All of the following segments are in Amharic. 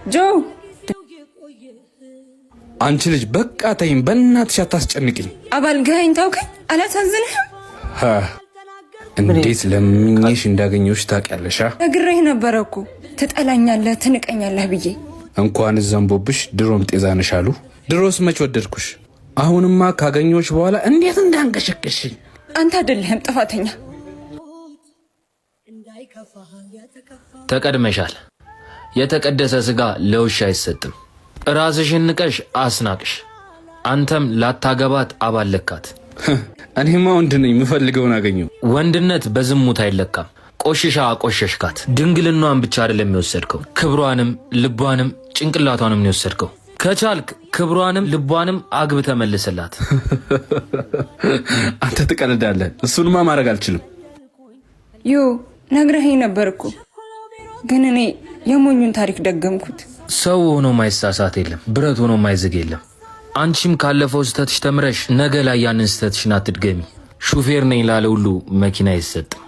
ጆ አንቺ ልጅ በቃ ተይኝ፣ በእናትሽ አታስጨንቅኝ። አባልጋኝ ታውከኝ አላሳዝንህም? እንዴት ለምኜሽ እንዳገኘሁሽ ታውቂያለሽ? ነግሬህ ነበረ እኮ ትጠላኛለህ ትንቀኛለህ ብዬ። እንኳን ዘንቦብሽ ድሮም ጤዛነሽ አሉ። ድሮስ መች ወደድኩሽ? አሁንማ ካገኘሁሽ በኋላ እንዴት እንዳንቀሸቀሽኝ። አንተ አይደለህም ጥፋተኛ። ተቀድመሻል። የተቀደሰ ስጋ ለውሻ አይሰጥም። ራስሽን ንቀሽ አስናቅሽ። አንተም ላታገባት አባለካት። እኔማ ወንድ ነኝ፣ የምፈልገውን አገኘው። ወንድነት በዝሙት አይለካም። ቆሽሻ ቆሸሽካት። ድንግልናዋን ብቻ አይደለም የወሰድከው፣ ክብሯንም ልቧንም ጭንቅላቷንም ነው የወሰድከው። ከቻልክ ክብሯንም ልቧንም አግብተህ መልስላት። አንተ ትቀልዳለህ። እሱንማ ማድረግ አልችልም። ነግረኸኝ ነበር እኮ፣ ግን እኔ የሞኙን ታሪክ ደገምኩት። ሰው ሆኖ ማይሳሳት የለም፣ ብረት ሆኖ ማይዝግ የለም። አንቺም ካለፈው ስተትሽ ተምረሽ ነገ ላይ ያንን ስተትሽን አትድገሚ። ሹፌር ነኝ ላለ ሁሉ መኪና አይሰጥም።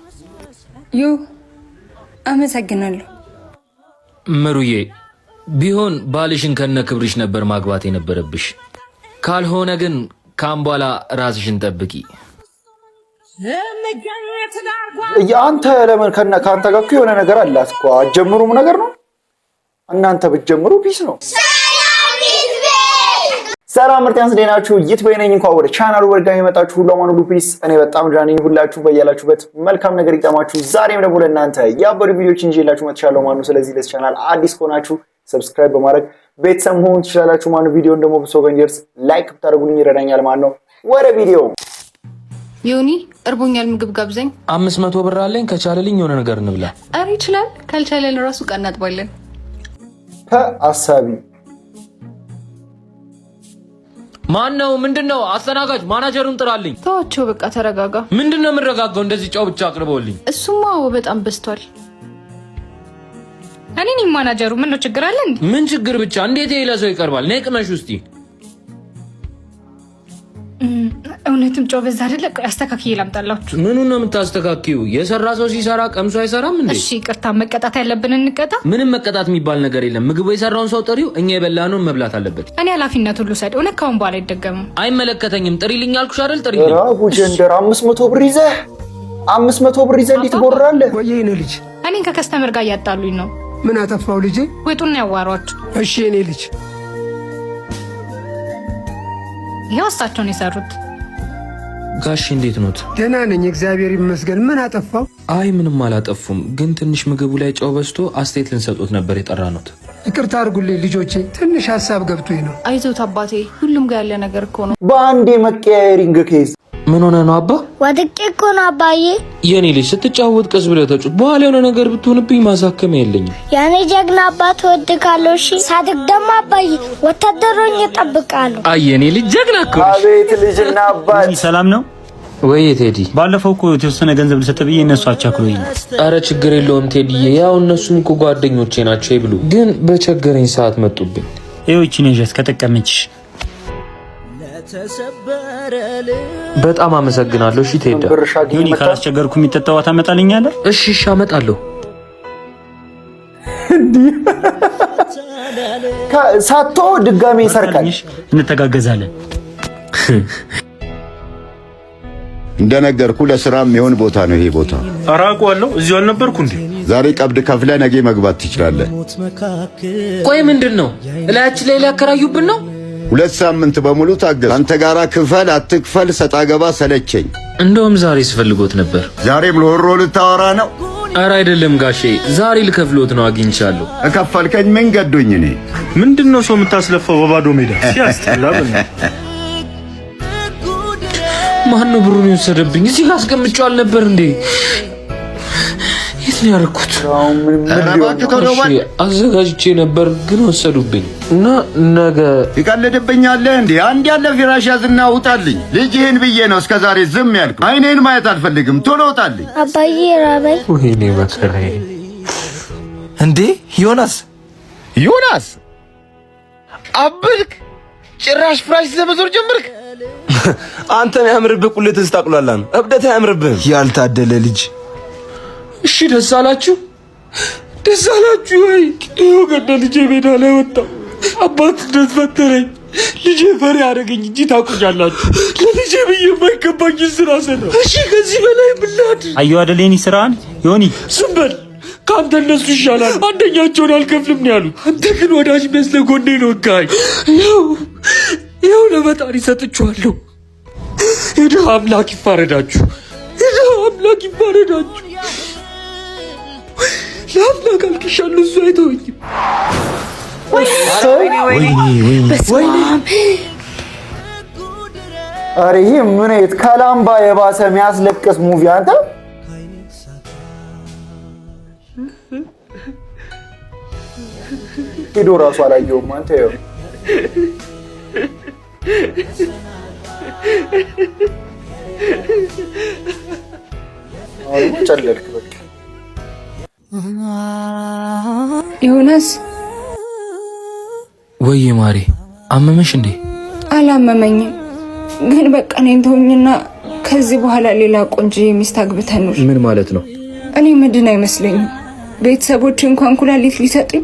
አመሰግናለሁ ምሩዬ። ቢሆን ባልሽን ከነ ክብርሽ ነበር ማግባት የነበረብሽ። ካልሆነ ግን ካም በኋላ ራስሽን ጠብቂ። አንተ ለምን ከአንተ ጋር የሆነ ነገር አላት እኮ አትጀምሩም? ነገር ነው እናንተ ብትጀምሩ ፒስ ነው። ሰላም ምርጥያንስ እንዴት ናችሁ? ይትበይነኝ እንኳን ወደ ቻናሉ ወርዳ የመጣችሁ ሁሉ ማን ሁሉ ፒስ። እኔ በጣም ጃኒ ሁላችሁ በያላችሁበት መልካም ነገር ይጠማችሁ። ዛሬም ደግሞ ለእናንተ ያበዱ ቪዲዮዎች እንጂላችሁ መጥቻለሁ ማኑ። ስለዚህ ለዚህ ቻናል አዲስ ከሆናችሁ ሰብስክራይብ በማድረግ ቤተሰብ መሆን ትችላላችሁ ማኑ። ቪዲዮን ደግሞ ብሶ ገንጀርስ ላይክ ብታደርጉልኝ ይረዳኛል ማለት ነው። ወደ ቪዲዮ ዮኒ እርቦኛል፣ ምግብ ጋብዘኝ። 500 ብር አለኝ፣ ከቻለልኝ የሆነ ነገር እንብላ። አረ ይችላል፣ ካልቻለን ራሱ ቀናጥባለን። አሳቢ ማነው? ምንድነው? አስተናጋጅ ማናጀሩን ጥራልኝ። ተዋቸው በቃ ተረጋጋ። ምንድነው የምረጋጋው? እንደዚህ ጫው ብቻ አቅርበውልኝ። እሱማ በጣም በዝቷል። እኔ ነኝ ማናጀሩ። ምን ነው ችግር አለ እንዴ? ምን ችግር ብቻ? እንዴት ይሄ ለሰው ይቀርባል? ነይ ቅመሽ ውስጥ። እውነትም ጨው በዛ አይደለ? አስተካክዬ ላምጣላችሁ። ምኑን ነው የምታስተካክዩ? የሰራ ሰው ሲሰራ ቀምሶ አይሰራም እንዴ? እሺ ይቅርታ፣ መቀጣት ያለብን እንቀጣ። ምንም መቀጣት የሚባል ነገር የለም። ምግቡ የሰራውን ሰው ጥሪው፣ እኛ የበላነውን መብላት አለበት። እኔ ኃላፊነት ሁሉ ሰድ። እውነት ካሁን በኋላ አይደገምም። አይመለከተኝም። ጥሪልኝ አልኩሽ አይደል? ጥሪልኝ። ራጉ ጀንደር 500 ብር ይዘህ 500 ብር ይዘህ እንዴት ትጎራለህ? ወይ የኔ ልጅ፣ እኔን ከከስተመር ጋር እያጣሉኝ ነው። ምን አጠፋው ልጄ? ወጡን ያዋሯቸው። እሺ የኔ ልጅ፣ ይሄው እሳቸውን የሰሩት። ጋሽ እንዴት ኖት? ደህና ነኝ እግዚአብሔር ይመስገን። ምን አጠፋው? አይ ምንም አላጠፉም፣ ግን ትንሽ ምግቡ ላይ ጨው በዝቶ አስተያየት ልንሰጡት ነበር የጠራነው። ይቅርታ አድርጉልኝ ልጆቼ፣ ትንሽ ሀሳብ ገብቶኝ ነው። አይዞት አባቴ፣ ሁሉም ጋር ያለ ነገር እኮ ነው። በአንዴ መቀያየሪንግ ኬዝ። ምን ሆነ ነው አባ? ወድቄ እኮ ነው አባዬ። የኔ ልጅ ስትጫወት ቀስ ብለህ ተጫወት፣ በኋላ የሆነ ነገር ብትሆንብኝ ማሳከሚያ የለኝም። ያኔ ጀግና አባት ወድቃለሁ። እሺ ሳድግ ደግሞ አባዬ ወታደሮኝ እጠብቃለሁ። አይ የኔ ልጅ ጀግና እኮ። አቤት ልጅና አባት። ሰላም ነው ወይ ቴዲ? ባለፈው እኮ የተወሰነ ገንዘብ ልሰጥ ብዬ እነሱ አቻክሎኝ። አረ ችግር የለውም ቴዲዬ፣ ያው እነሱም እኮ ጓደኞቼ ናቸው ይብሉ። ግን በቸገረኝ ሰዓት መጡብኝ። ይኸው እቺ ነሽ ከተቀመጥሽ። በጣም አመሰግናለሁ። እሺ ቴዲ። ዮኒ ካላስቸገርኩ የሚጠጣው ታመጣልኛለህ? እሺ እሺ አመጣለሁ። ሳቶ ድጋሜ ይሰርቃል። እንተጋገዛለን። እንደነገርኩ ለስራ የሚሆን ቦታ ነው ይሄ ቦታ። አራቋለሁ። እዚሁ አልነበርኩ እንዴ? ዛሬ ቀብድ ከፍለ ነገ መግባት ትችላለህ። ቆይ ምንድነው? እላያችን ላይ ሊያከራዩብን ነው? 2 ሳምንት በሙሉ ታገስ። አንተ ጋራ ክፈል አትክፈል ሰጣ ገባ ሰለቸኝ። እንደውም ዛሬ ስፈልጎት ነበር። ዛሬም ለሆሮ ልታወራ ነው? አረ አይደለም ጋሼ፣ ዛሬ ልከፍሎት ነው። አግኝቻለሁ። እከፈልከኝ ምን ገዶኝ? እኔ ምንድነው ሰው የምታስለፈው በባዶ ሜዳ? ሲያስጠላ። ማን ነው ብሩን የወሰደብኝ? እዚህ ጋር አስቀምጬው አልነበር እንዴ? የት ነው ያደረኩት? አዘጋጅቼ ነበር ግን ወሰዱብኝ። እና ነገ ይቀልድብኛል እንዴ? አንድ ያለ ፊራሽ ያዝና ውጣልኝ። ልጅህን ብዬ ነው እስከዛሬ ዝም ያልኩ። አይኔን ማየት አልፈልግም። ቶሎ ውጣልኝ። አባዬ ራበኝ። ወይኔ መከራዬ። እንዴ ዮናስ አብልክ ጭራሽ ፍራሽ ዘበዞር ጀመርክ? አንተን ያምርብህ ቁልት ተስታቅሏላ ነው። እብደት ያምርብህ ያልታደለ ልጅ። እሺ ደስ አላችሁ? ደስ አላችሁ ወይ? ይኸው ገደ ልጄ ሜዳ ላይ ወጣው። አባት እንደፈተረኝ ልጄ ፈሪ አደረገኝ እንጂ ታውቁኛላችሁ። ለልጄ ብዬ የማይገባኝ ስራ ሰራው። እሺ ከዚህ በላይ ምን ላድርግ? አየሁ አይደል የኔ ስራን ዮኒ። ዝም በል ከአንተ እነሱ ይሻላል። አንደኛቸውን አልከፍልም ነው ያሉት። አንተ ግን ወዳጅ መስለህ ጎኔ ነው ጋይ። ይኸው ለመጣሪ ሰጥቼዋለሁ። የድሃ አምላክ ይፋረዳችሁ። የድሃ አምላክ ይፋረዳችሁ። ለአምላክ አልቅሻለሁ፣ እሱ አይተወኝም። ኧረ ይሄ ምን አይነት ከላምባ የባሰ የሚያስለቅስ ሙቪ አንተ። ሄዶ ራሱ አላየውም አንተ። ይኸው አሁን ጨለልክ በቃ። ዮናስ ወይ ማሬ አመመሽ እንዴ? አላመመኝም፣ ግን በቃ እኔን ተውኝና ከዚህ በኋላ ሌላ ቆንጆ ሚስት አግብተን ነው። ምን ማለት ነው? እኔ ምንድን አይመስለኝም። ቤተሰቦች እንኳን ኩላሊት ሊሰጡኝ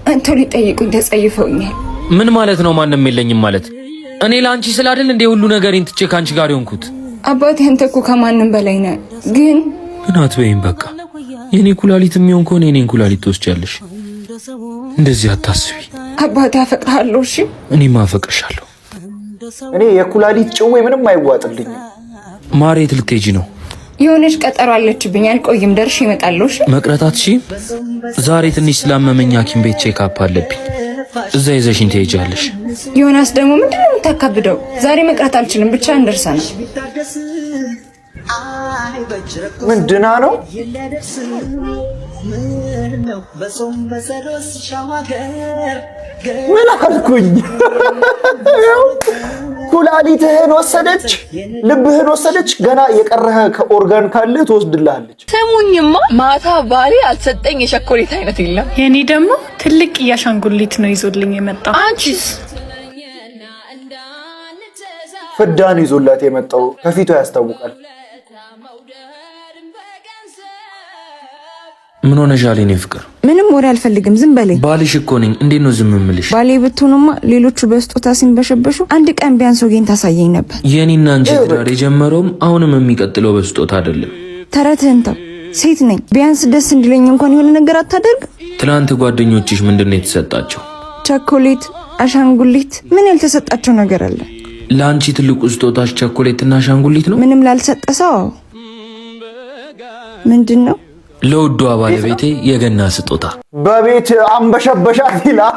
አንተ ሊጠይቁኝ ተጸይፈውኛል። ምን ማለት ነው? ማንም የለኝም ማለት? እኔ ለአንቺ ስላደል እንደ ሁሉ ነገሬን ትቼ ካንቺ ጋር የሆንኩት። አባቴ አንተ እኮ ከማንም በላይ ነህ። ግን አትበይም። በቃ የኔ ኩላሊት የሚሆን ከሆነ የኔን ኩላሊት ትወስጃለሽ። እንደዚህ አታስቢ። አባቴ አፈቅርሃለሁ። እሺ እኔም አፈቅርሻለሁ። እኔ የኩላሊት ጭዌ ምንም አይዋጥልኝም። ማሬት ልትሄጂ ነው? የሆነች ቀጠሮ አለችብኝ፣ አልቆይም፣ ደርሼ እመጣለሁ። እሺ መቅረታት? እሺ ዛሬ ትንሽ ስላመመኝ ሐኪም ቤት ቼክ አፕ አለብኝ። እዛ ይዘሽኝ ትሄጃለሽ። ዮናስ ደግሞ ምንድነው የምታካብደው? ዛሬ መቅረት አልችልም፣ ብቻ እንደርሳና። ምንድና ነው? ምን አልኩኝ? ኩላሊትህን ወሰደች፣ ልብህን ወሰደች። ገና የቀረህ ከኦርጋን ካለ ትወስድልሃለች። ስሙኝማ፣ ማታ ባሌ አልሰጠኝ የቸኮሌት አይነት የለም። የኔ ደግሞ ትልቅ የአሻንጉሊት ነው ይዞልኝ የመጣው። አንቺስ? ፍዳን ይዞላት የመጣው ከፊቷ ያስታውቃል። ምን ሆነሻል የኔ ፍቅር? ምንም ወሬ አልፈልግም፣ ዝም በለኝ። ባልሽ እኮ ነኝ። እንዴት ነው ዝም እምልሽ? ባሌ ብትሆንማ ሌሎቹ በስጦታ ሲንበሸበሹ አንድ ቀን ቢያንስ ወጌን ታሳየኝ ነበር። የኔና አንቺ ትዳር የጀመረውም አሁንም የሚቀጥለው በስጦታ አይደለም። ተረትህን ተው። ሴት ነኝ፣ ቢያንስ ደስ እንዲለኝ እንኳን የሆነ ነገር አታደርግ? ትናንት ጓደኞችሽ ምንድነው የተሰጣቸው? ቸኮሌት፣ አሻንጉሊት። ምን ያልተሰጣቸው ነገር አለ? ለአንቺ ትልቁ ስጦታሽ ቸኮሌትና አሻንጉሊት ነው? ምንም ላልሰጠ ሰው ምንድን ነው? ለውዷ ባለቤቴ የገና ስጦታ። በቤት አንበሸበሻት ይላል።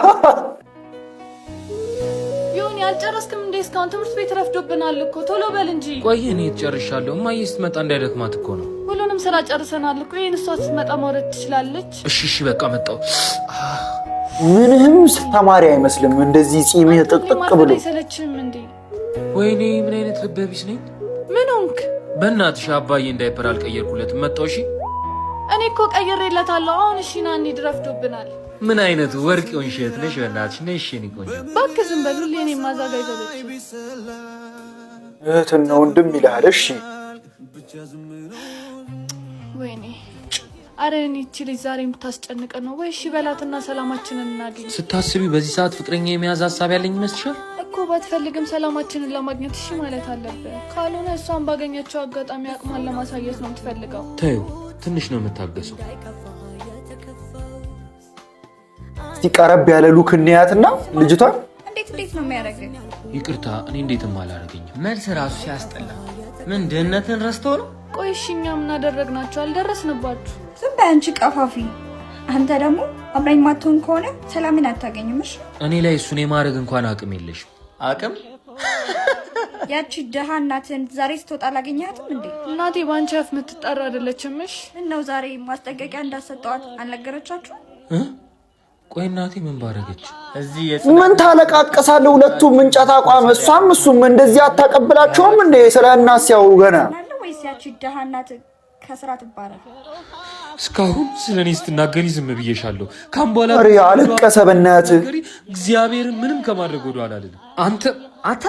ዮኒ አልጨረስክም እንዴ? እስካሁን ትምህርት ቤት ረፍዶብናል እኮ። ቶሎ በል እንጂ። ቆይ እኔ ጨርሻለሁ። እማዬ ስትመጣ እንዳይደክማት እኮ ነው። ሁሉንም ስራ ጨርሰናል እኮ። ይሄን እሷ ስትመጣ መውረድ ትችላለች። እሺ በቃ መጣሁ። ምንም ተማሪ አይመስልም እንደዚህ ጺም ጥቅጥቅ ብሎ። አይሰለችም እንዴ? ወይኔ ምን አይነት ልበ ቢስ ነኝ። ምን ሆንክ? በእናትሽ አባዬ እንዳይፐር አልቀየርኩለትም። መጣሁ። እሺ እኔ እኮ ቀይሬለታለሁ። አሁን እሺ ና እንሂድ፣ ረፍዶብናል። ምን አይነት ወርቅ ወንሸት ነሽ በእናትሽ። ነይ እሺ እኔ ቆንጆ። እባክህ ዝም በል። ሁሌ እኔን ማዛጋ ይዘለች። እህትና ወንድም ይልሃል። እሺ ወይኔ አረ እኔ እቺ ልጅ ዛሬ የምታስጨንቀን ነው ወይ? እሺ በላትና ሰላማችንን እናገኝ። ስታስቢ በዚህ ሰዓት ፍቅረኛ የመያዝ ሀሳብ ያለኝ ይመስልሻል? እኮ ባትፈልግም ሰላማችንን ለማግኘት እሺ ማለት አለብህ። ካልሆነ እሷን ባገኘችው አጋጣሚ አቅሟን ለማሳየት ነው የምትፈልገው። ተይው፣ ትንሽ ነው የምታገሰው። ሲቀረብ ያለ ሉክ እንያትና ልጅቷን እንዴት ነው የሚያደርገኝ? ይቅርታ እኔ እንዴትም አላደርገኝም። መልስ ራሱ ሲያስጠላ። ምን ድህነትን ረስቶ ነው? ቆይ እሺ እኛ ምን አደረግናችሁ? አልደረስንባችሁ። ዝም በይ አንቺ ቀፋፊ። አንተ ደግሞ አብራኝ ማትሆን ከሆነ ሰላምን አታገኝም። እሺ እኔ ላይ እሱን የማድረግ እንኳን አቅም የለሽም። አቅም? ያቺ ደሃ እናትን ዛሬ ስትወጣ አላገኘሃትም እንዴ? እናቴ ባንቺ አፍ የምትጠራ አይደለችም። እሺ እነው ዛሬ ማስጠንቀቂያ እንዳሰጠዋት አልነገረቻችሁ? ቆይ እናቴ ምን ባረገች? ምን ታለቃቀሳለህ? ሁለቱም እንጨት አቋም፣ እሷም እሱም እንደዚህ አታቀብላቸውም እንዴ? ስለ እናት ሲያወሩ ገና ወይስ ያቺ ደሃ እናት ከስራ ትባረር? እስካሁን ስለኔ ስትናገሪ ዝም ብዬሻለሁ። ካም በኋላ አሬ አለቀሰ። በእናትህ እግዚአብሔር ምንም ከማድረግ ወደ ኋላ አይደለም። አንተ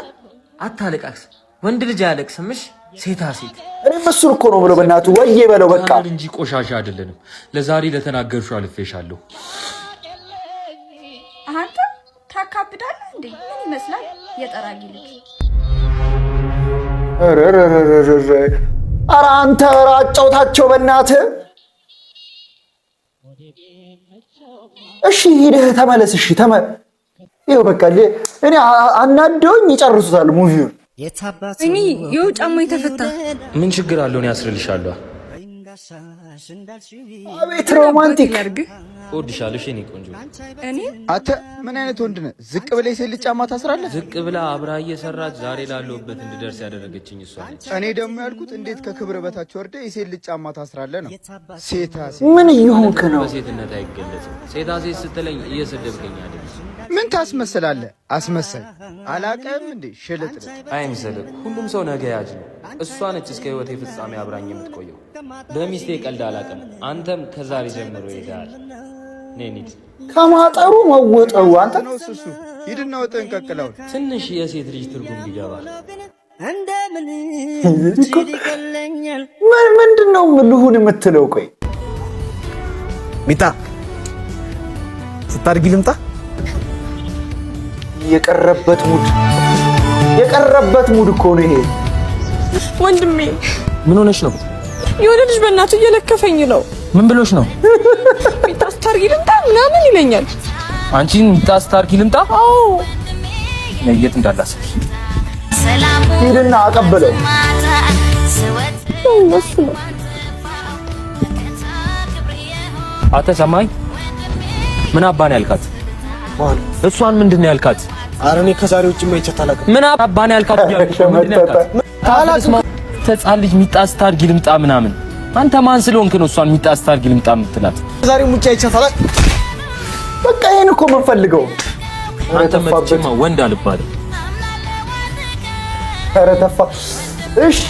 አታለቃቅስ። ወንድ ልጅ አያለቅስምሽ ሴታ ሴት። እኔም እሱን እኮ ነው ብለው በእናትህ ወዬ በለው በቃ እንጂ ቆሻሻ አይደለንም። ለዛሬ ለተናገርሽው አልፌሻለሁ። አንተ ታካብዳለህ እንዴ? ምን ይመስላል የጠራጊ ልጅ? ኧረ አንተ አጫውታቸው በእናትህ። እሺ ሂደህ ተመለስ። እሺ ይኸው በቃ እኔ አናደውኝ ይጨርሱታል ሙቪውን። እኔ ይኸው ጫማዬ ተፈታ። ምን ችግር አለው? እኔ አስርልሻለሁ። አቤት ሮማንቲክ። እወድሻለሁ የኔ ቆንጆ። እኔ አንተ ምን አይነት ወንድ ነህ? ዝቅ ብለህ የሴት ልጅ ጫማ ታስራለህ? ዝቅ ብላ አብራ እየሰራች ዛሬ ላለሁበት እንድደርስ ያደረገችኝ እሷ ነች። እኔ ደግሞ ያልኩት እንዴት ከክብር በታች ወርደህ የሴት ልጅ ጫማ ታስራለህ ነው። ሴታ ምን እየሆንክ ነው? በሴትነት አይገለጽም። ሴታ ሴት ስትለኝ እየሰደብከኝ አይደል? ምን ታስመስላለህ? አስመሳይ አላቀም እንዴ? ሽልጥልጥ አይምሰልህ። ሁሉም ሰው ነገ ያጅ ነው። እሷ ነች እስከ ህይወቴ ፍጻሜ አብራኝ የምትቆየው። በሚስቴ ቀልድ አላቅም። አንተም ከዛሬ ጀምሮ ይሄዳል። ነኒት ከማጠሩ መወጠው አንተ ነው እሱ ሂድና ወጥን ቀቅለው ትንሽ የሴት ልጅ ትርጉም ይገባል። ምንድነው ልሁን የምትለው? ቆይ ሚጣ ስታርጊ ልምጣ። የቀረበት ሙድ እኮ ነው ይሄ። ወንድሜ ምን ሆነሽ ነው? የሆነ ልጅ በእናቱ እየለከፈኝ ነው። ምን ብሎሽ ነው? ሚታስታርጊ ልምጣ ምናምን ይለኛል። አንቺን ሚታስታርጊ ልምጣ? አዎ ለየት እንዳላሰብ ሂድና አቀበለው። እሱ ነው። አተሰማኝ ምን አባን ያልካት? እሷን ምንድን ነው ያልካት? ኧረ እኔ ከዛሬ ውጭ ማይቻት አላውቅም። ምን አባን ያልካት? ምንድን ነው ያልካት? ተጻል ልጅ ሚጣስታርጊ ልምጣ ምናምን። አንተ ማን ስለሆንክ ነው እሷን ሚጣስታርጊ ልምጣ የምትላት? ከዛሬ ውጭ አይቻት አላውቅም። በቃ ይሄን እኮ የምንፈልገው። አንተ መጥቼማ ወንድ አልባልም። ኧረ ተፋ። እሺ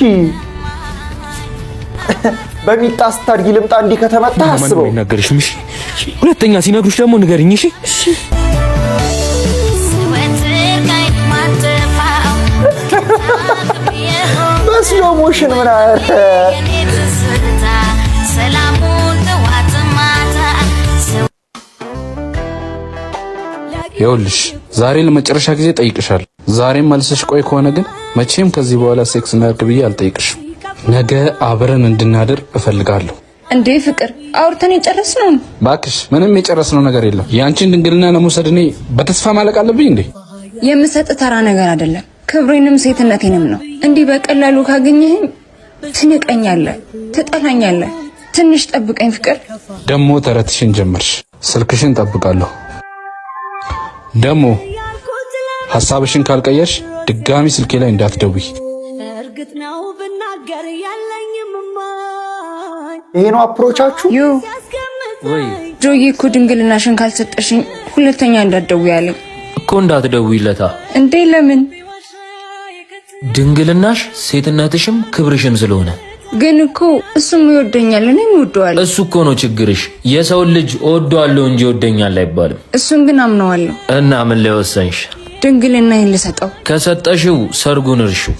በሚጣስታርጊ ልምጣ እንዲህ ከተመታ አስበው። ምን ነገርሽ? እሺ ሁለተኛ ሲነግሩሽ ደግሞ ንገሪኝ። እሺ በስሎ ሞሽን ምን አረ ይኸውልሽ ዛሬ ለመጨረሻ ጊዜ ጠይቅሻለሁ። ዛሬም መልሰሽ ቆይ ከሆነ ግን መቼም ከዚህ በኋላ ሴክስ እናድርግ ብዬ አልጠይቅሽም። ነገ አብረን እንድናድር እፈልጋለሁ። እንዴ ፍቅር አውርተን የጨረስነው? ባክሽ ምንም የጨረስነው ነገር የለም። ያንቺን ድንግልና ለመውሰድ እኔ በተስፋ ማለቅ አለብኝ እንዴ? የምሰጥ ተራ ነገር አይደለም። ክብሬንም ሴትነቴንም ነው። እንዲህ በቀላሉ ካገኘህኝ ትንቀኛለህ፣ ትጠላኛለህ። ትንሽ ጠብቀኝ ፍቅር። ደሞ ተረትሽን ጀመርሽ። ስልክሽን ጠብቃለሁ። ደሞ ሐሳብሽን ካልቀየርሽ ድጋሚ ስልኬ ላይ እንዳትደውይ። እርግጥ ነው ብናገር ያለኝም ይሄ ነው አፕሮቻችሁ? ወይ ጆዬ እኮ ድንግልናሽን ካልሰጠሽኝ ሁለተኛ እንዳትደውይ አለኝ እኮ። እንዳትደውይለታ እንዴ? ለምን? ድንግልናሽ ሴትነትሽም ክብርሽም ስለሆነ። ግን እኮ እሱም ይወደኛል፣ እኔም እወደዋለሁ። እሱ እኮ ነው ችግርሽ። የሰው ልጅ እወደዋለሁ እንጂ ይወደኛል አይባልም። እሱን ግን አምነዋለሁ። እና ምን ላይ ወሰንሽ? ድንግልናዬን ልሰጠው። ከሰጠሽው ሰርጉን እርሺው።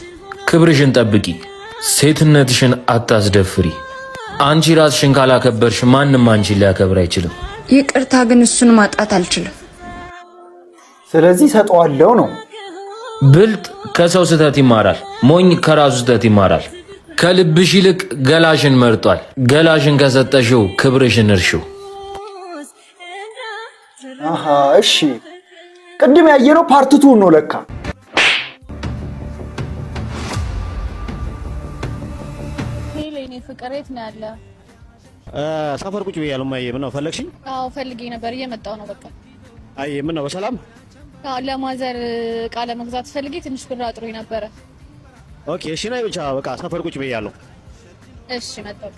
ክብርሽን ጠብቂ። ሴትነትሽን አታስደፍሪ። አንቺ ራስሽን ካላከበርሽ ማንም አንቺን ሊያከብር አይችልም። ይቅርታ ግን እሱን ማጣት አልችልም። ስለዚህ ሰጠዋለሁ ነው። ብልጥ ከሰው ስህተት ይማራል፣ ሞኝ ከራሱ ስህተት ይማራል። ከልብሽ ይልቅ ገላሽን መርጧል። ገላሽን ከሰጠሽው ክብርሽን እርሺው። አሃ እሺ፣ ቅድም ያየነው ፓርት 2 ነው ለካ። ሄሌኔ ፍቅር የት ነው ያለ? ሰፈር ቁጭ ብያለሁ። ማየ ምን ነው ፈለግሽኝ? አዎ ፈልጌ ነበር፣ እየመጣሁ ነው። በቃ አይ ምን ነው በሰላም? አዎ ለማዘር ዕቃ ለመግዛት ፈልጌ ትንሽ ብር አጥሮኝ ነበረ። ኦኬ እሺ፣ ነይ ብቻ በቃ ሰፈር ቁጭ ብያለሁ። እሺ መጣሁ።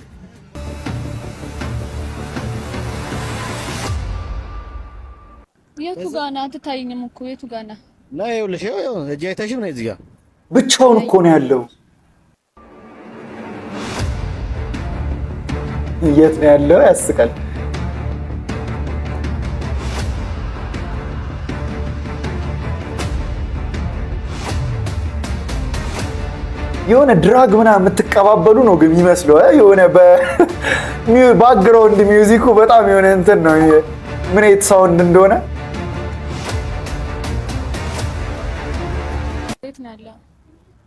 የቱ ጋና? አትታይኝም እኮ የቱ ጋና? ነይ ይኸውልሽ፣ ይኸው እጄ አይተሽም ነው እዚህ ጋር። ብቻውን እኮ ነው ያለው። የት ነው ያለው? ያስቃል። የሆነ ድራግ ምናምን የምትቀባበሉ ነው ግን የሚመስለው የሆነ በባክግራውንድ ሚውዚኩ በጣም የሆነ እንትን ነው ምን አይነት ሳውንድ እንደሆነ።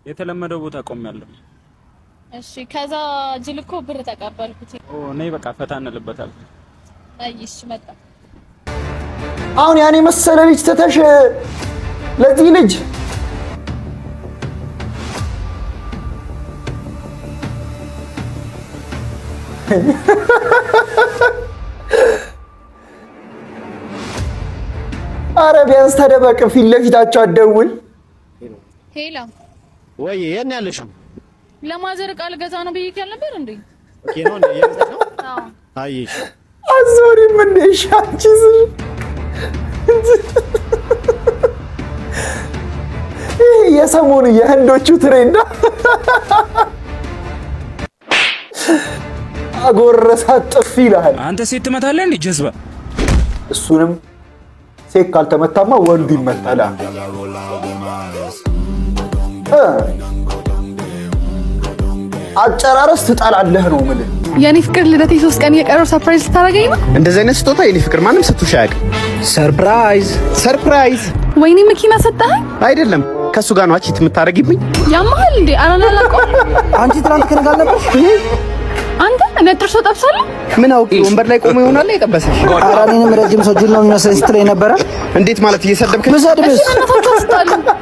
የተለመደው ቦታ ቆሜያለሁ። እሺ ከዛ ጅል እኮ ብር ተቀበልኩት። ነይ በቃ ፈታ እንልበታለን። እሺ መጣ። አሁን ያኔ መሰለ ልጅ ተተሽ ለዚህ ልጅ አረ ቢያንስ ተደበቅ፣ ፊት ለፊታቸው አትደውል። ሄላ ወይ የት ነው ያለሽው? ለማዘር ቃል ገዛ ነው ብዬሽ ያልነበር እንዴ? ኦኬ ነው እንዴ? አዎ አይሽ አዞሪም እንደ ሻንቺስ የሰሞኑ የህንዶቹ ትሬንድ አጎረሳት ጥፊ ይልሃል። አንተ ሴት ትመታለህ እንዴ ጀዝባ? እሱንም ሴት ካልተመታማ ወንዱ ይመታል። አጨራረስ ትጣላለህ ነው የምልህ። የኔ ፍቅር ልደቴ 3 ቀን የቀረው ሰርፕራይዝ ልታረገኝ ነው? እንደዚህ አይነት ስጦታ የኔ ፍቅር ማንም ሰጥቶሽ አያውቅም። ሰርፕራይዝ። ወይኔ መኪና ሰጠኸኝ? አይደለም ከሱ ጋር ነው አቺት የምታረጊብኝ። ያማል እንዴ? አላላላቀው አንቺ ትናንት ከነጋ አልነበርሽ? አንተ እኔ ጥርሶ ጠብሳለሁ። ምን አውቂ ወንበር ላይ ቆሞ ይሆናል የጠበሰሽ። ኧረ እኔንም ረጅም ሰው ጅል ነው የሚመስለኝ ስትለኝ ነበረ። እንዴት ማለት እየሰደብከኝ? ብሰድብስ?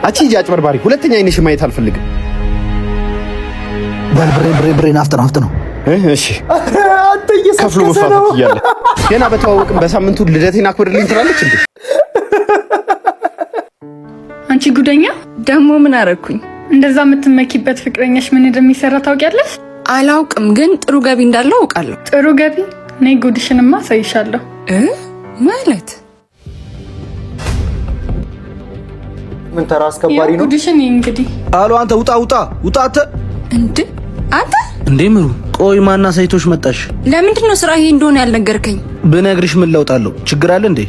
አቺ ሂጂ አጭበርባሪ። ሁለተኛ አይንሽ ማየት አልፈልግም። በል ብሬ ናፍጥ ነው። እሺ ከፍሎ መፋታት እያለ ገና በተዋወቅን በሳምንቱ ልደቴን አክብርልኝ ትላለች እንዴ? አንቺ ጉደኛ ደግሞ ምን አረኩኝ? እንደዛ የምትመኪበት ፍቅረኛሽ ምን እንደሚሰራ ታውቂያለሽ? አላውቅም፣ ግን ጥሩ ገቢ እንዳለው አውቃለሁ። ጥሩ ገቢ? ነይ ጉድሽንማ አሳይሻለሁ። ማለት ምን ተራ አስከባሪ ነው? ጉድሽን እንግዲህ አሎ አንተ ውጣ አንተ አንተ እንዴ ምሩ ቆይ ማና ሳይቶሽ መጣሽ? ለምንድን ነው ስራ ይሄ እንደሆነ ያልነገርከኝ? ብነግርሽ ምን ለውጣለሁ? ችግር አለ እንዴ?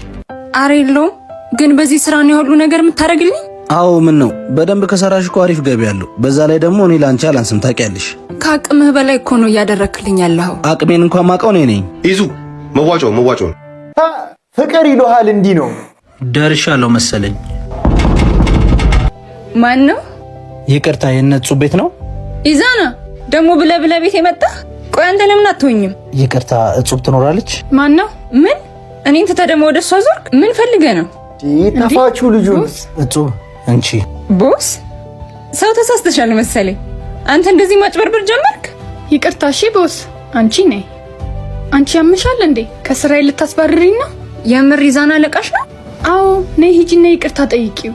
አረ የለውም፣ ግን በዚህ ስራ ነው ሁሉ ነገር የምታደርግልኝ? አዎ ምን ነው በደንብ ከሰራሽ እኮ አሪፍ ገቢ አለው። በዛ ላይ ደግሞ እኔ ላንቺ አላንስም ታውቂያለሽ። ከአቅምህ በላይ እኮ ነው እያደረክልኝ ያለኸው። አቅሜን እንኳን ማውቀው እኔ ነኝ። ይዙ መዋጮ ፍቅር ይሉሃል እንዲህ ነው። ደርሻለሁ መሰለኝ። ማን ነው? ይቅርታ የነጹ ቤት ነው? ኢዛና ደግሞ ብለ ቤት የመጣ? ቆይ አንተ ለምን አትሆኝም? ይቅርታ እጹብ ትኖራለች? ማን ነው? ምን እኔን ትተህ ደግሞ ወደ እሷ ዞርክ? ምን ፈልገህ ነው? ጠፋችሁ ልጁ። እጹብ እንቺ ቦስ ሰው ተሳስተሻል መሰለኝ። አንተ እንደዚህ ማጭበርበር ጀመርክ? ይቅርታ እሺ ቦስ። አንቺ ነይ። አንቺ ያምሻል እንዴ? ከስራዬ ልታስባርሪኝ ነው? የምር ኢዛና አለቃሽ ነው? አዎ ነይ ሂጂና ይቅርታ ጠይቂው።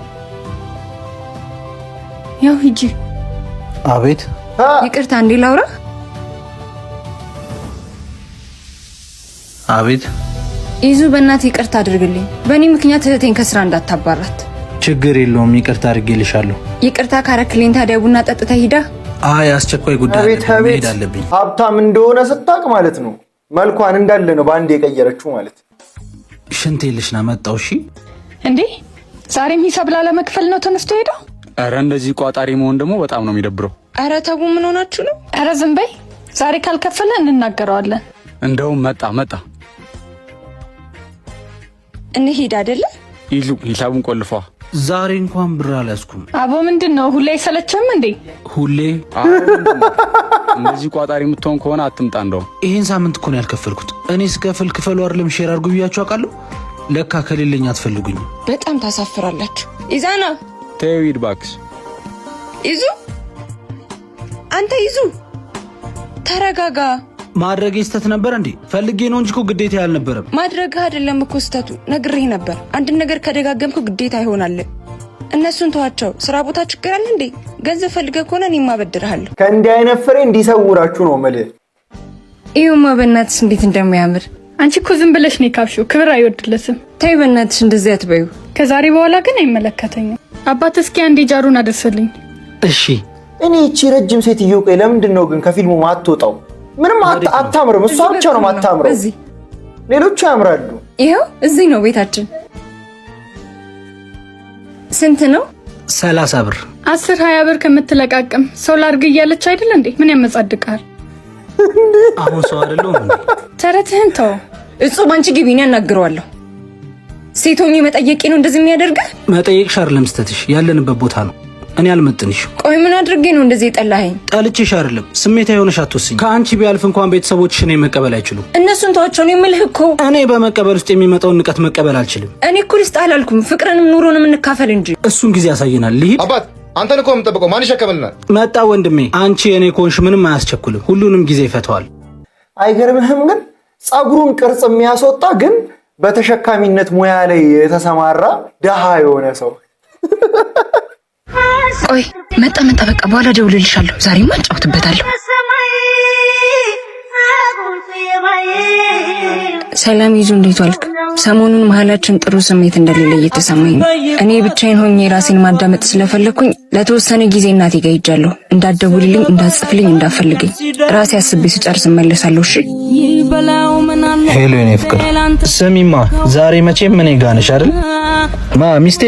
ያው ሂጂ። አቤት ይቅርታ እንዴ ላውራ? አቤት ይዙ በእናትህ ይቅርታ አድርግልኝ። በእኔ ምክንያት እህቴን ከስራ እንዳታባራት። ችግር የለውም ይቅርታ አድርጌልሻለሁ። ይቅርታ ካረክልኝ ታዲያ ቡና ጠጥተህ ሂዳ። አይ አስቸኳይ ጉዳይ መሄድ አለብኝ። ሀብታም እንደሆነ ስታቅ ማለት ነው መልኳን እንዳለ ነው በአንድ የቀየረችው ማለት። ሽንት የልሽ ና መጣው። እሺ እንዴ ዛሬም ሂሳብ ላለመክፈል ነው ተነስቶ ሄደው? አረ እንደዚህ ቋጣሪ መሆን ደግሞ በጣም ነው የሚደብረው። አረ ተው ምን ሆናችሁ ነው? አረ ዝም በይ። ዛሬ ካልከፈለ እንናገረዋለን። እንደውም መጣ እንሂድ አይደለ? ይዙ ሂሳቡን ቆልፏ። ዛሬ እንኳን ብር አልያዝኩም። አቦ ምንድን ነው ሁሌ አይሰለችም እንዴ? ሁሌ እንደዚህ ቋጣሪ የምትሆን ከሆነ አትምጣ። እንደውም ይሄን ሳምንት እኮ ነው ያልከፈልኩት። እኔ ስከፍል ክፈሉ አይደለም ሼር አድርጉ ብያችሁ አውቃለሁ። ለካ ከሌለኝ አትፈልጉኝ። በጣም ታሳፍራላችሁ። ኢዛና ተይው ሂድ እባክሽ። ይዙ አንተ ይዙ ተረጋጋ። ማድረግ ስህተት ነበር እንዴ? ፈልጌ ነው እንጂ እኮ ግዴታ ያልነበረም። ማድረግ አይደለም እኮ ስህተቱ። ነግሬህ ነበር። አንድን ነገር ከደጋገምኩ ግዴታ ይሆናል። እነሱን ተዋቸው። ስራ ቦታ ችግር አለ እንዴ? ገንዘብ ፈልገህ ከሆነ እኔም አበድርሃለሁ። ከእንዲህ አይነት ፍሬ እንዲሰውራችሁ ነው የምልህ። ይኸውማ በእናትሽ እንዴት እንደሚያምር። አንቺ እኮ ዝም ብለሽ ነው የካብሽው። ክብር አይወድለትም። ተይ በእናትሽ እንደዚህ አትበዩ። ከዛሬ በኋላ ግን አይመለከተኝም። አባት እስኪ አንዴ ጃሩን አደርስልኝ። እሺ። እኔ እቺ ረጅም ሴትዮ ቆይ ለምንድን ነው ግን ከፊልሙ ማትወጣው? ምንም አታምርም። እሷ ብቻ ነው ማታምረው። ሌሎቹ ያምራሉ። ይኸው እዚህ ነው ቤታችን። ስንት ነው? 30 ብር 10-20 ብር ከምትለቃቅም ሰው ላርግ እያለች አይደል እንዴ? ምን ያመጻድቃል? አሁን ሰው አይደለም እንዴ? ተረትህን ተው። እጹብ አንቺ ግቢ፣ እኔ አናግረዋለሁ። ሴቶኝ መጠየቄ ነው እንደዚህ የሚያደርገ? መጠየቅሽ አይደለም ስተትሽ፣ ያለንበት ቦታ ነው። እኔ አልመጥንሽ። ቆይ ምን አድርጌ ነው እንደዚህ የጠላኸኝ? ጠልቼሽ አይደለም፣ ስሜታዊ ሆነሽ አትወስኝ። ከአንቺ ቢያልፍ እንኳን ቤተሰቦችሽ እኔን መቀበል አይችሉም። እነሱን ተዋቸው ነው የምልህ እኮ። እኔ በመቀበል ውስጥ የሚመጣውን ንቀት መቀበል አልችልም። እኔ እኮ ልስጥ አላልኩም፣ ፍቅርንም ኑሮንም እንካፈል እንጂ። እሱን ጊዜ ያሳየናል። ልሂድ። አባት አንተን እኮ የምጠብቀው ማን ይሸከምልናል? መጣ ወንድሜ። አንቺ የኔ ኮንሽ ምንም አያስቸኩልም፣ ሁሉንም ጊዜ ይፈተዋል። አይገርምህም? ግን ጸጉሩን ቅርጽ የሚያስወጣ ግን በተሸካሚነት ሙያ ላይ የተሰማራ ደሃ የሆነ ሰው። ቆይ መጣ በቃ በኋላ ደውልልሻለሁ። ዛሬማ አጫውትበታለሁ። ሰላም ይዙ፣ እንዴት ዋልክ? ሰሞኑን መሀላችን ጥሩ ስሜት እንደሌለ እየተሰማኝ ነው። እኔ ብቻዬን ሆኜ ራሴን ማዳመጥ ስለፈለኩኝ ለተወሰነ ጊዜ እናቴ ጋር ሄጃለሁ። እንዳትደውልልኝ፣ እንዳትጽፍልኝ፣ እንዳትፈልገኝ ራሴ አስቤ ስጨርስ እመለሳለሁ። እሺ? ሄሎ የኔ ፍቅር፣ ስሚማ ዛሬ መቼም እኔ ጋር ነሽ አይደል? ሚስቴ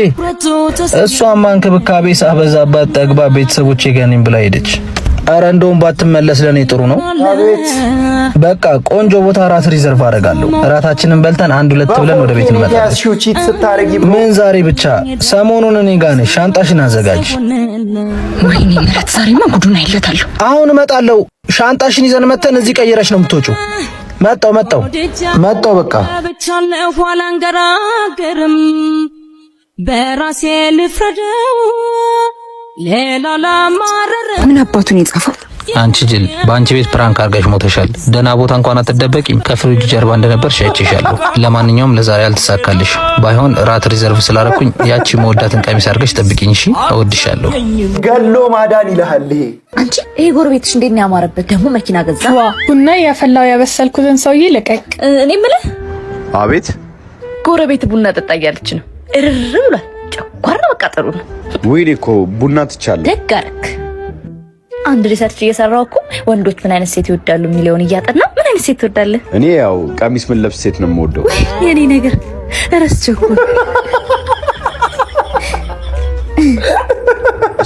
እሷማ እንክብካቤ ሳበዛባት ጠግባ ቤተሰቦቼ ጋር ነኝ ብላ ሄደች። አረ እንደውም ባትመለስ ለኔ ጥሩ ነው። በቃ ቆንጆ ቦታ ራት ሪዘርቭ አደርጋለሁ። ራታችንን በልተን 1-2 ብለን ወደ ቤት እንመጣለን። ምን ዛሬ ብቻ? ሰሞኑን እኔ ጋር ነሽ። ሻንጣሽን አዘጋጅ። ወይኔ ምረት፣ ዛሬማ ጉዱን አይለታለሁ። አሁን እመጣለሁ። ሻንጣሽን ይዘን መተን እዚህ ቀይረሽ ነው የምትወጪው። መጣው በቃ በራሴ ልፍረደው ሌላ ለማረረ ምን አባቱን የጻፈው? አንቺ ጅል፣ በአንቺ ቤት ፕራንክ አርጋሽ ሞተሻል። ደህና ቦታ እንኳን አትደበቂም። ከፍሪጅ ጀርባ እንደነበር ሸጭሻለሁ። ለማንኛውም ለዛሬ አልተሳካልሽ። ባይሆን ራት ሪዘርቭ ስላደረኩኝ ያቺ መወዳትን ቀሚስ አርጋሽ ጠብቂኝ። እሺ? እወድሻለሁ። ገሎ ማዳን ይልሃል ይሄ። አንቺ ይሄ ጎረቤትሽ እንዴት ነው ያማረበት? ደግሞ መኪና ገዛ። ቡና ያፈላው ያበሰልኩትን ሰውዬ ልቀቅ። እኔ የምልህ አቤት። ጎረቤት ቡና ጠጣ እያለች ነው። እርር ብሏል። ጨጓራ በቃ ጥሩ ነው። ወይኔ እኮ ቡና ትቻለህ። ደግ አደረክ። አንድ ሪሰርች እየሰራው እኮ ወንዶች ምን አይነት ሴት ይወዳሉ የሚለውን እያጠና። ምን አይነት ሴት ትወዳለህ? እኔ ያው ቀሚስ ምን ለብስ ሴት ነው የምወደው። የኔ ነገር ረስቼው እኮ።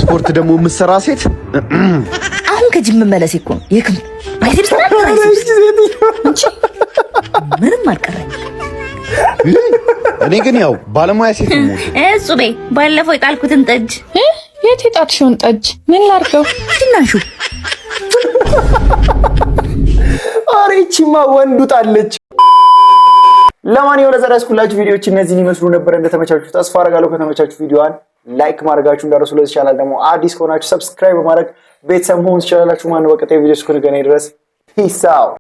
ስፖርት ደግሞ የምትሰራ ሴት አሁን ከጅም መመለስ እኮ ነው። የክም ባይሰብስ ምንም አልቀረኝ። እኔ ግን ያው ባለሙያ ሴት ነው። እሱቤ ባለፈው የጣልኩትን ጠጅ የት የጣልሽውን ጠጅ ምን ላድርገው? ትናሹ አሬቺማ ወንዱ ጣለች። ለማንኛውም ለዛሬ ያስኩላችሁ ቪዲዮዎች እነዚህን ይመስሉ ነበር። እንደተመቻችሁ ተስፋ አደርጋለሁ። ከተመቻችሁ ቪዲዮዋን ላይክ ማድረጋችሁ እንዳትረሱ። ለዚህ ቻናል ደግሞ አዲስ ከሆናችሁ ሰብስክራይብ በማድረግ ቤተሰብ መሆን ትችላላችሁ። ማነው በቀጣይ ቪዲዮ እስከነገናኝ ድረስ ፒስ አውት።